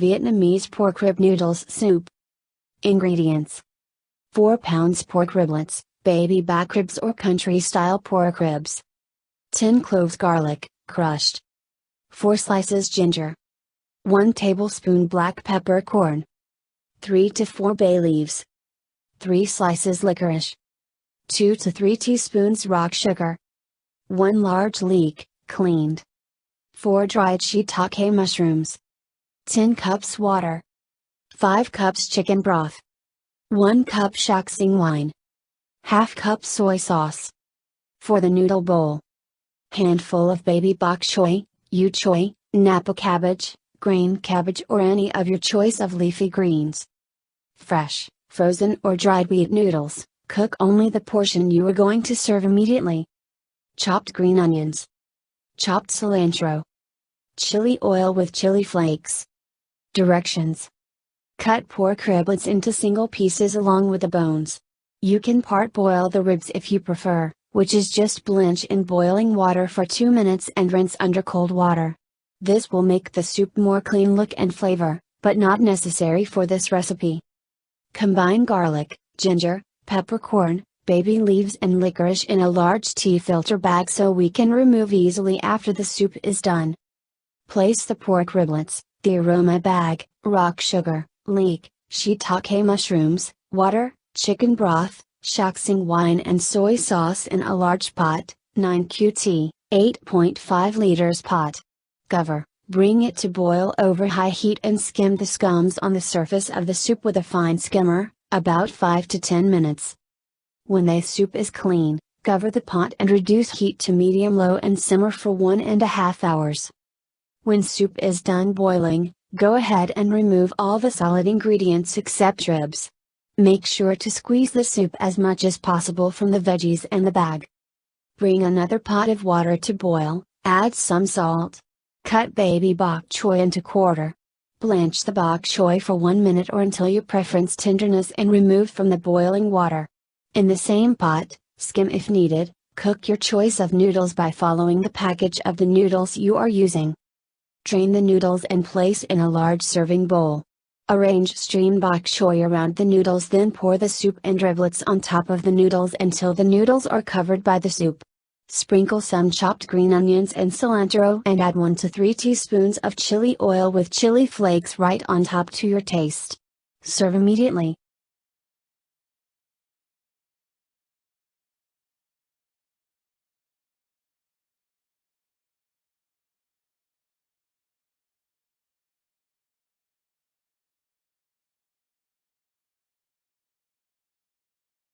Vietnamese pork rib noodles soup. Ingredients: 4 pounds pork riblets, baby back ribs or country-style pork ribs. 10 cloves garlic, crushed. 4 slices ginger. 1 tablespoon black peppercorn. 3 to 4 bay leaves. 3 slices licorice. 2 to 3 teaspoons rock sugar. 1 large leek, cleaned. 4 dried shiitake mushrooms. 10 cups water. 5 cups chicken broth. 1 cup shaoxing wine. Half cup soy sauce. For the noodle bowl: handful of baby bok choy, choy, napa cabbage, green cabbage or any of your choice of leafy greens. Fresh, frozen or dried wheat noodles, cook only the portion you are going to serve immediately. Chopped green onions. Chopped cilantro. Chili oil with chili flakes. Directions: cut pork riblets into single pieces along with the bones. You can part boil the ribs if you prefer, which is just blench in boiling water for 2 minutes and rinse under cold water. This will make the soup more clean look and flavor, but not necessary for this recipe. Combine garlic, ginger, peppercorn, baby leaves and licorice in a large tea filter bag so we can remove easily after the soup is done. Place the pork riblets, the aroma bag, rock sugar, leek, shiitake mushrooms, water, chicken broth, shaoxing wine and soy sauce in a large pot, 9 qt, 8.5 liters pot. Cover, bring it to boil over high heat and skim the scums on the surface of the soup with a fine skimmer, about 5 to 10 minutes. When the soup is clean, cover the pot and reduce heat to medium-low and simmer for 1.5 hours. When soup is done boiling, go ahead and remove all the solid ingredients except ribs. Make sure to squeeze the soup as much as possible from the veggies and the bag. Bring another pot of water to boil, add some salt. Cut baby bok choy into quarter. Blanch the bok choy for 1 minute or until your preference tenderness and remove from the boiling water. In the same pot, skim if needed, cook your choice of noodles by following the package of the noodles you are using. Drain the noodles and place in a large serving bowl. Arrange steamed bok choy around the noodles, then pour the soup and riblets on top of the noodles until the noodles are covered by the soup. Sprinkle some chopped green onions and cilantro and add 1 to 3 teaspoons of chili oil with chili flakes right on top to your taste. Serve immediately.